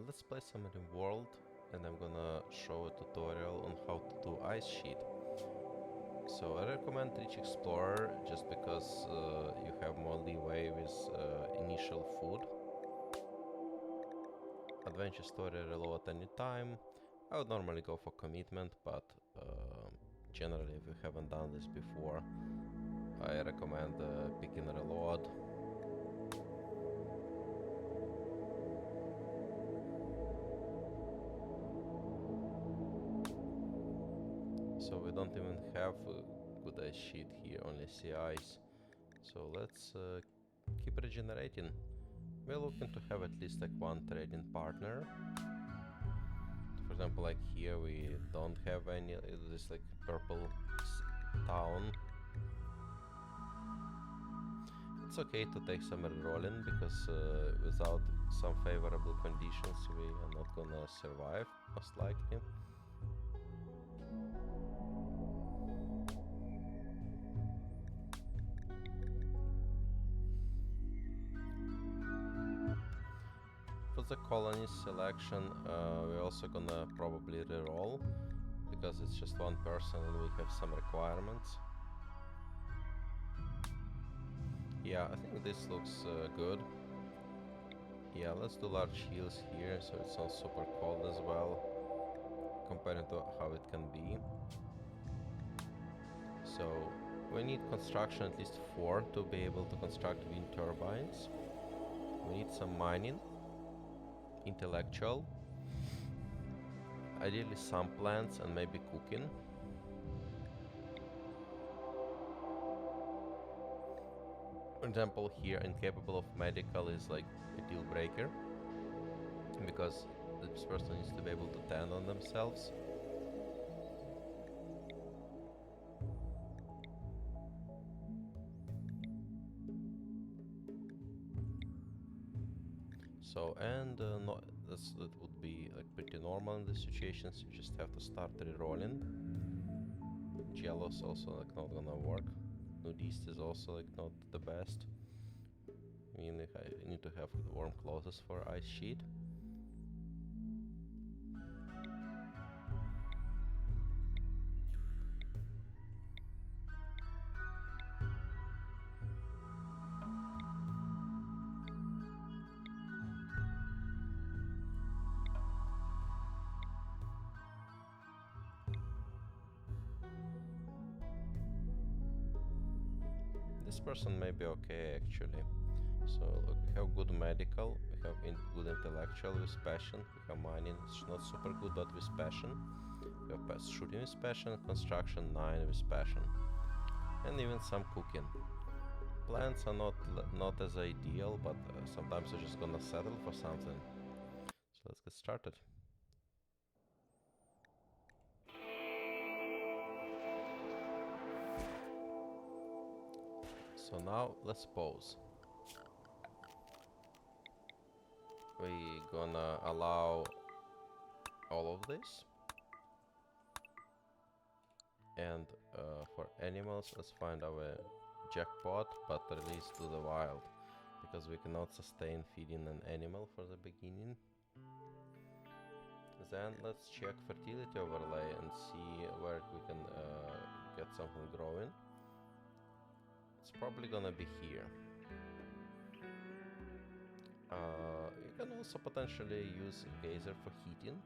let's play some Rimworld, and I'm gonna show a tutorial on how to do ice sheet. So I recommend Rich Explorer just because you have more leeway with initial food. Adventure story reload anytime. I would normally go for commitment, but generally if you haven't done this before, I recommend picking reload. So we don't even have a good ice sheet here, only sea ice. So let's keep regenerating. We're looking to have at least like one trading partner. For example, like here we don't have any, this like purple town. It's okay to take some rerolling because without some favorable conditions we are not gonna survive, most likely. For the colonist selection, we're also gonna probably reroll because it's just one person and we have some requirements. Yeah, I think this looks good. Yeah, let's do large heals here so it's not super cold as well compared to how it can be. So we need construction at least 4 to be able to construct wind turbines. We need some mining, intellectual, ideally some plants and maybe cooking. For example, here incapable of medical is like a deal breaker because this person needs to be able to tend on themselves. So, and no, that would be like pretty normal in these situations. You just have to start re-rolling. Jealous also like not gonna work. Nudist is also like not the best. You need to have warm clothes for ice sheet. This person may be okay actually. So look, we have good medical, we have good intellectual with passion, we have mining, it's not super good but with passion. We have shooting with passion, construction 9 with passion. And even some cooking. Plants are not as ideal, but sometimes you're just gonna settle for something. So let's get started. So now let's pause. We're gonna allow all of this. And for animals, let's find our jackpot, but release to the wild. Because we cannot sustain feeding an animal for the beginning. Then let's check fertility overlay and see where we can get something growing. It's probably gonna be here. You can also potentially use geyser for heating,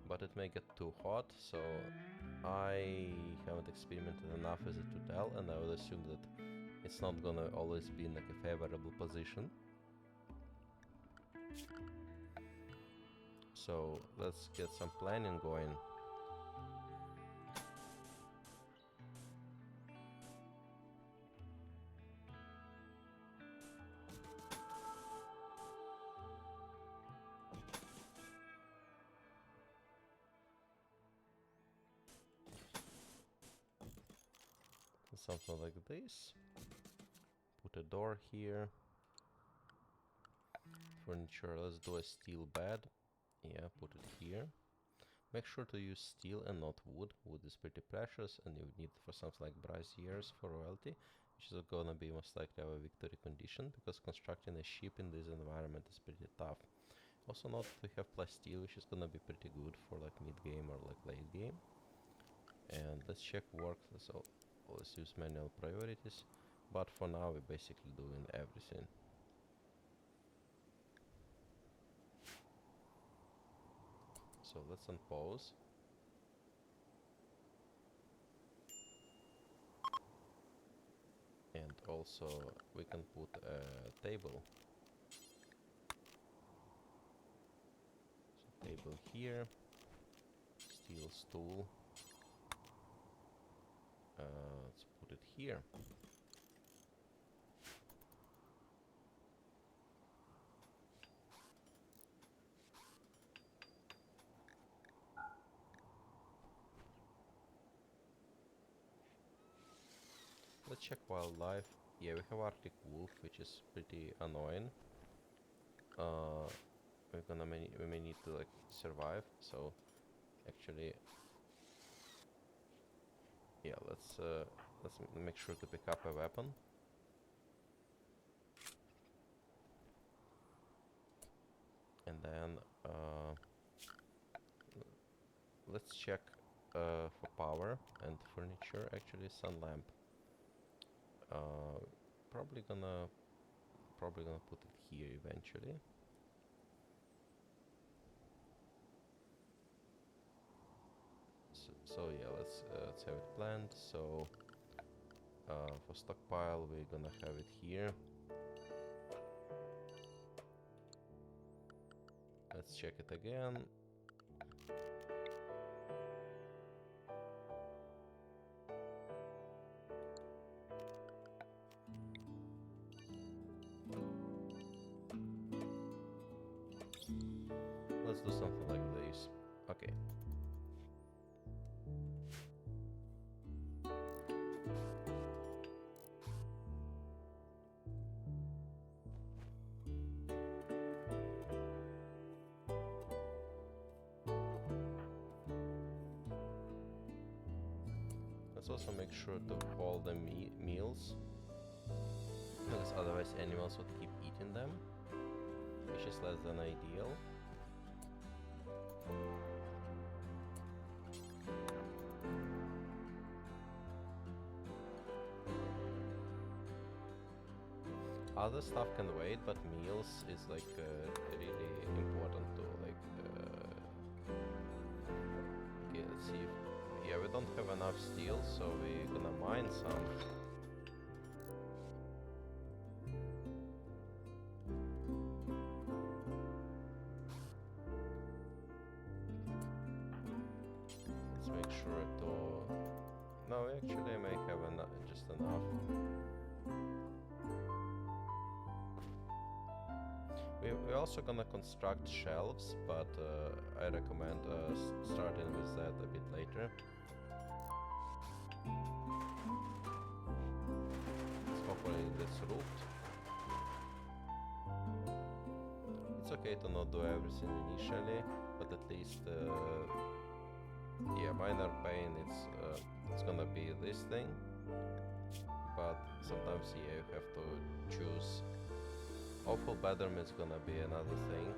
but it may get too hot, so I haven't experimented enough with it to tell, and I would assume that it's not gonna always be in like a favorable position. So let's get some planning going. Something like this. Put a door here. Furniture, let's do a steel bed. Yeah, put it here. Make sure to use steel and not wood. Wood is pretty precious and you need for something like braziers for royalty, which is gonna be most likely our victory condition because constructing a ship in this environment is pretty tough. Also note we have plus steel, which is gonna be pretty good for like mid game or like late game. And let's check work. So let's use manual priorities. But for now we're basically doing everything. So let's unpause. And also we can put a table. So table here, steel stool. Let's put it here. Let's check wildlife. Yeah, we have Arctic wolf, which is pretty annoying. We may need to like survive. So actually, yeah, let's make sure to pick up a weapon. And then let's check for power and furniture. Actually, sun lamp. Probably gonna put it here eventually. So yeah, let's have it planned. So for stockpile, we're gonna have it here. Let's check it again. Let's do something like this. Okay. Let's also make sure to all the meals, because otherwise animals would keep eating them, which is less than ideal. Other stuff can wait, but meals is like really important to like. Okay, let's see. Yeah, we don't have enough steel, so we're gonna mine some. Let's make sure to. No, actually, I may have just enough. We're also gonna construct shelves, but I recommend starting with that a bit later. Hopefully it's roofed. It's okay to not do everything initially, but at least yeah, minor pain it's gonna be this thing, but sometimes yeah, you have to choose. Awful bedroom is gonna be another thing.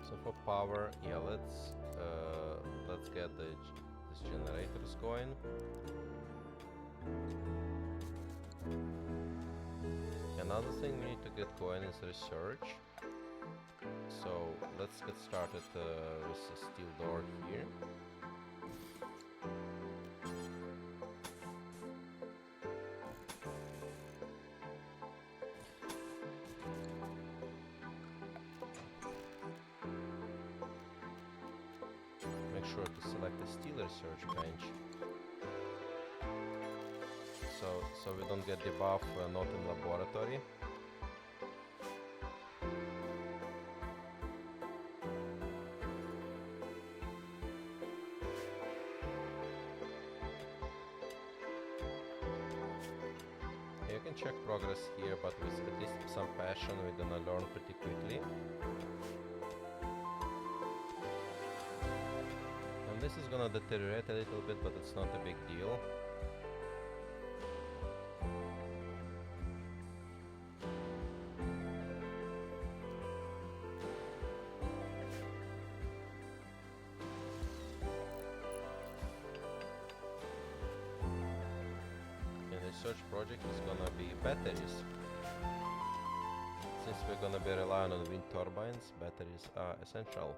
So for power, yeah, let's get these generators going. Another thing we need to get going is research. So let's get started with the steel door here. Make sure to select the steel research bench. So we don't get debuff not in laboratory. can check progress here, but with at least some passion we're gonna learn pretty quickly. And this is gonna deteriorate a little bit, but it's not a big deal. Research project is gonna be batteries. Since we're gonna be relying on wind turbines, batteries are essential.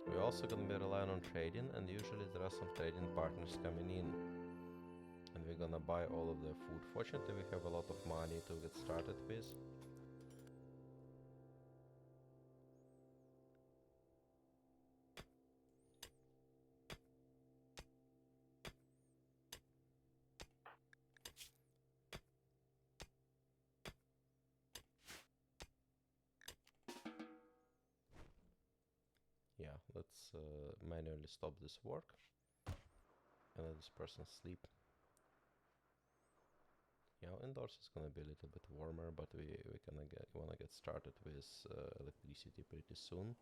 We're also gonna be relying on trading, and usually there are some trading partners coming in. And we're gonna buy all of their food. Fortunately, we have a lot of money to get started with. Yeah, let's manually stop this work and let this person sleep. Yeah, indoors is gonna be a little bit warmer, but we wanna get started with electricity pretty soon.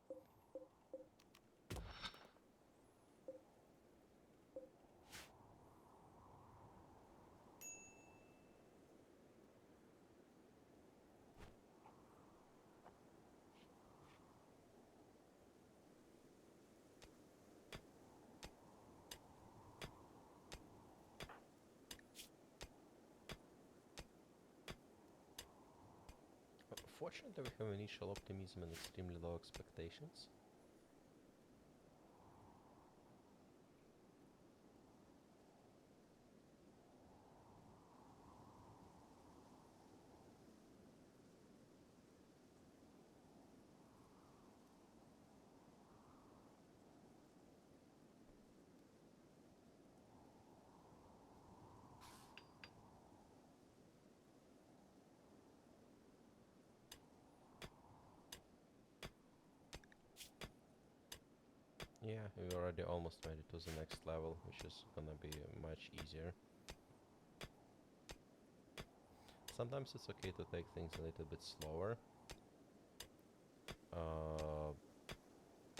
Fortunately, we have initial optimism and extremely low expectations. Yeah, we already almost made it to the next level, which is gonna be much easier. Sometimes it's okay to take things a little bit slower.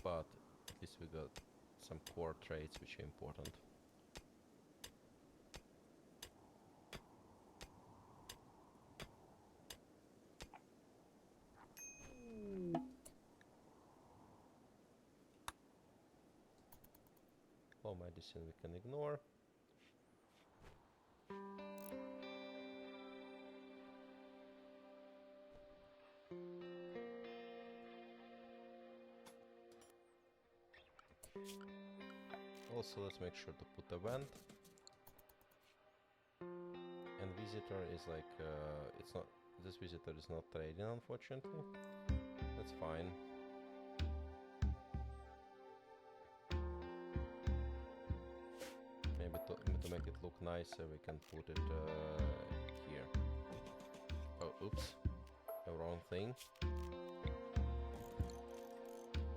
But at least we got some core traits which are important. Low medicine we can ignore. Also, let's make sure to put a vent. And visitor is like, it's not, this visitor is not trading, unfortunately. That's fine. Maybe to make it look nicer, we can put it here. Oh, oops, the wrong thing.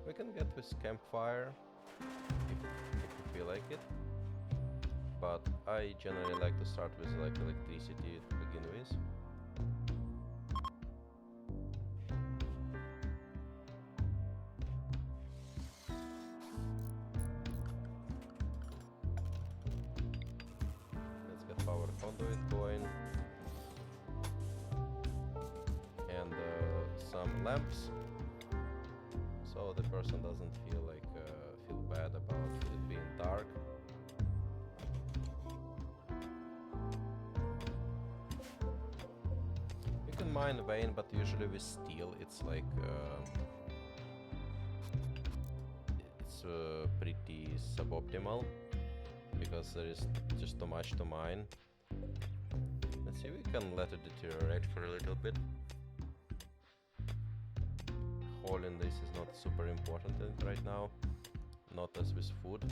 We can get this campfire if you feel like it, but I generally like to start with like electricity to begin with. Let's get power conduit going and some lamps, so the person doesn't feel like feel bad about it being dark. You can mine vein, but usually with steel it's like it's pretty suboptimal because there is just too much to mine. Let's see, we can let it deteriorate for a little bit. Hauling this is not super important right now, not as with food.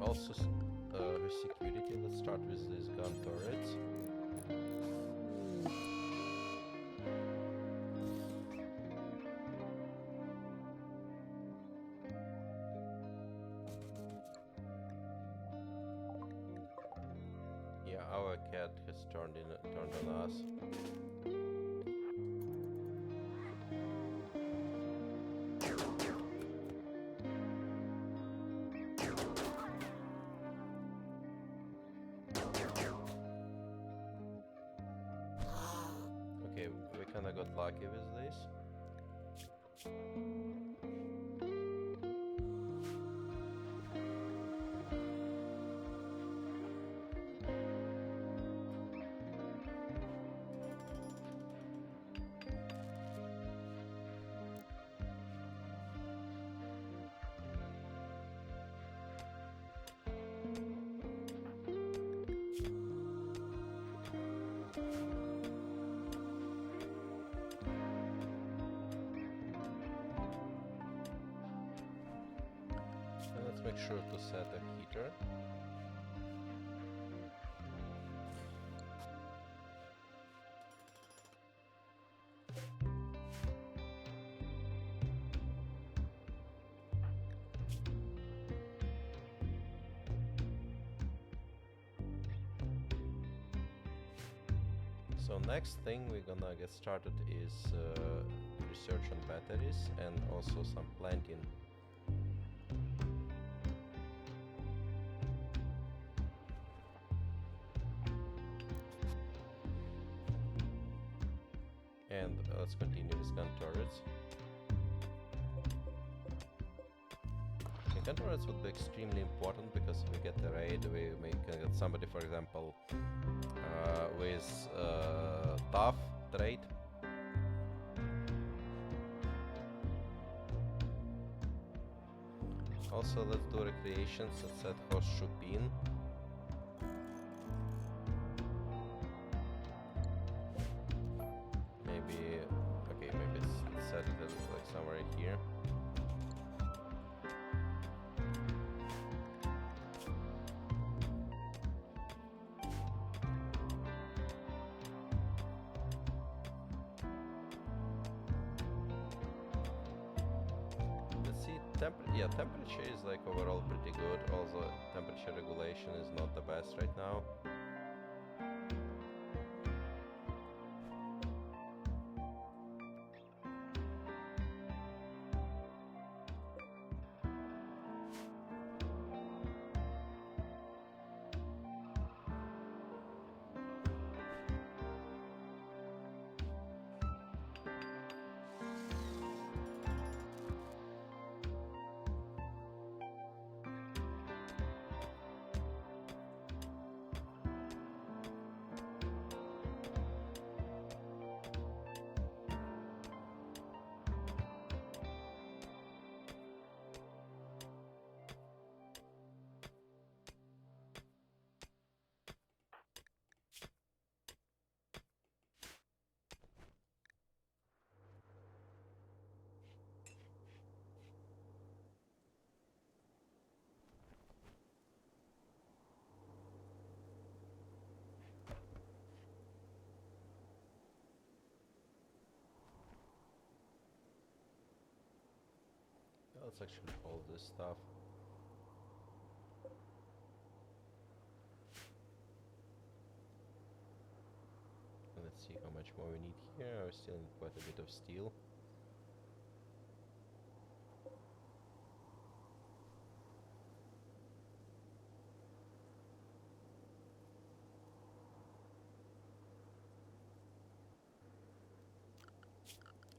also with security, let's start with these gun turrets. Yeah, our cat has turned on us. Okay, we kinda got lucky with this. And let's make sure to set a heater. So next thing we're gonna get started is research on batteries and also some planting. And let's continue with gun turrets. And gun turrets would be extremely important because if we get the raid, we can get somebody, for example, with tough trait. Also, let's do recreations. Let's set host Chupin. Maybe, okay, maybe let's set it like somewhere here. Let's see, temperature is like overall pretty good, although temperature regulation is not the best right now. Let's actually hold this stuff. And let's see how much more we need here. We still need quite a bit of steel.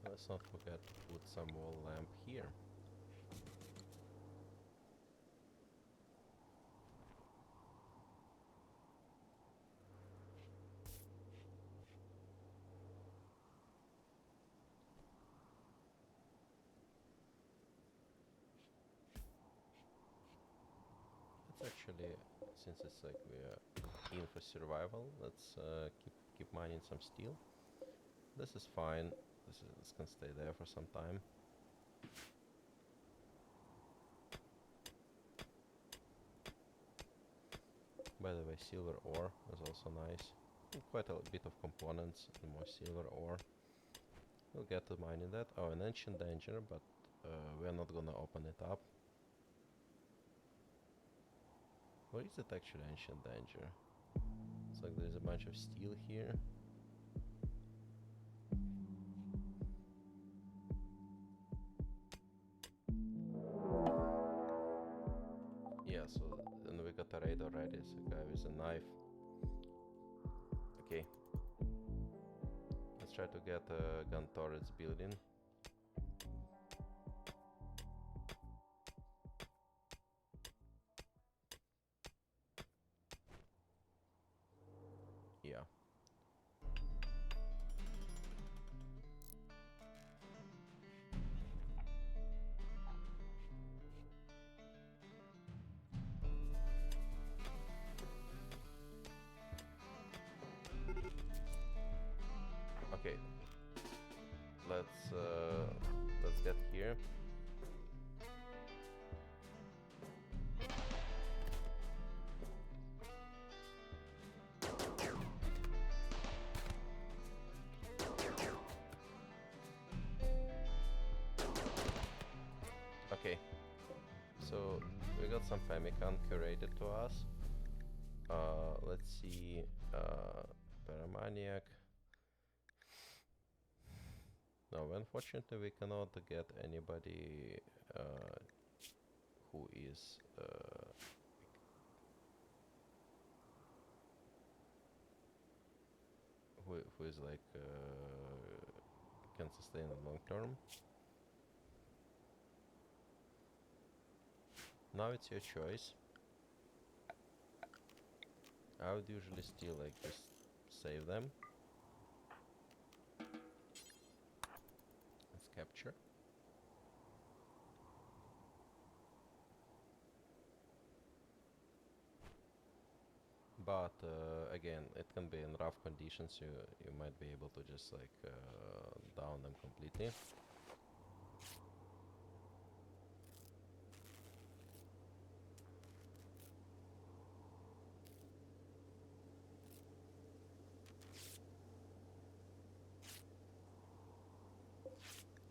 Let's not forget to put some wall lamp here. Let's actually, since it's like we are in for survival, let's keep mining some steel. This is fine. This can stay there for some time. By the way, silver ore is also nice. And quite a bit of components and more silver ore. We'll get to mining that. Oh, an ancient danger, but we're not gonna open it up. What is it actually, ancient danger? It's like there's a bunch of steel here. Yeah, so then we got a raid already. It's a guy with a knife. Okay. Let's try to get a gun turrets building. Yeah. Okay. Let's get here. Okay. So we got some Famicom curated to us. Let's see. Paramaniac. No, unfortunately we cannot get anybody who is who is like can sustain in long term. Now it's your choice. I would usually still like just save them. Let's capture. But again, it can be in rough conditions. You might be able to just like down them completely.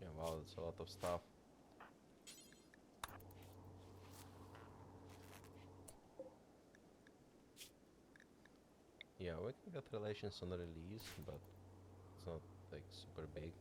Yeah, wow, that's a lot of stuff. Yeah, we can get relations on the release, but it's not like super big.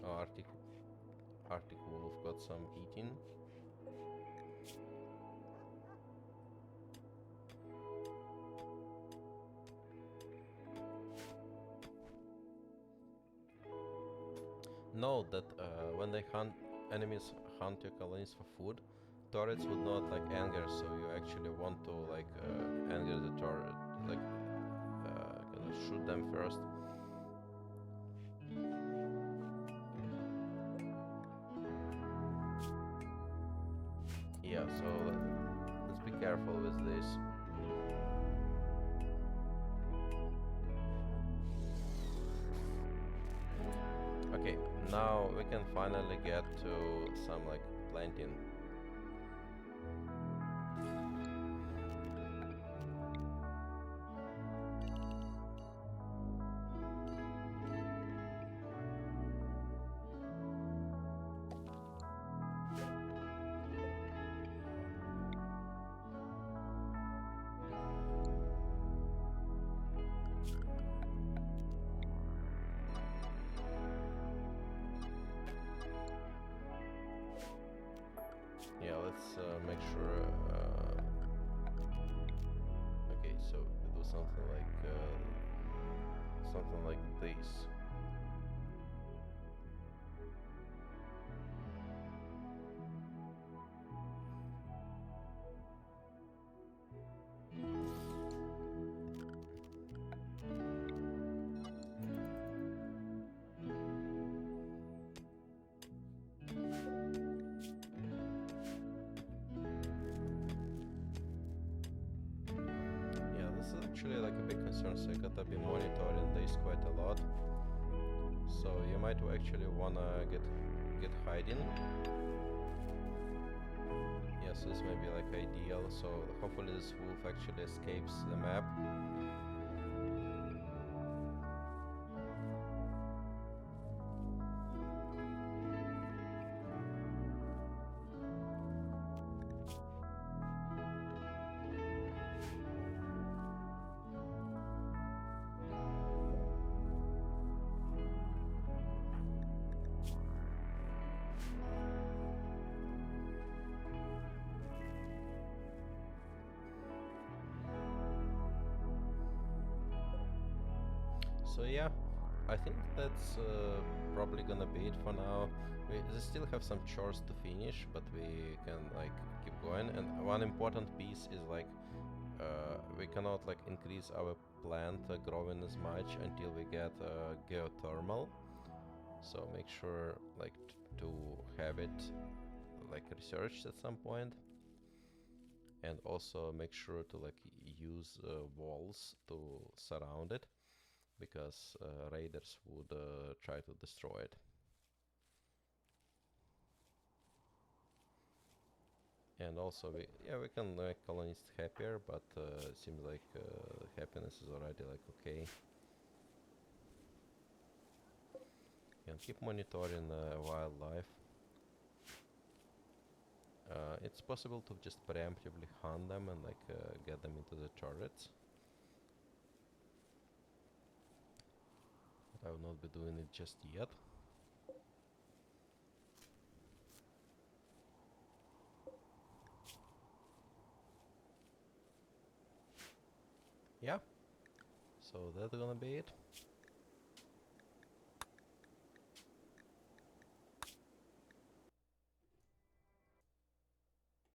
Oh, Arctic Wolf got some eating. Note that when they enemies hunt your colonies for food, turrets would not like anger, so you actually want to like anger the turret, like gonna shoot them first. Yeah, so let's be careful with this. Okay, now we can finally get to some like planting. Yeah, let's make sure. Okay, so do something like this. big concern, so you gotta be monitoring this quite a lot. So you might actually wanna get hiding. Yes, this may be like ideal, so hopefully this wolf actually escapes the map. So yeah, I think that's probably gonna be it for now. We still have some chores to finish, but we can like keep going. And one important piece is like we cannot like increase our plant growing as much until we get geothermal. So make sure like to have it like researched at some point. And also make sure to like use walls to surround it, because raiders would try to destroy it. And also we can make colonists happier, but it seems like happiness is already like okay. And keep monitoring wildlife. It's possible to just preemptively hunt them and like get them into the turrets. But I will not be doing it just yet. Yeah. So that's gonna be it.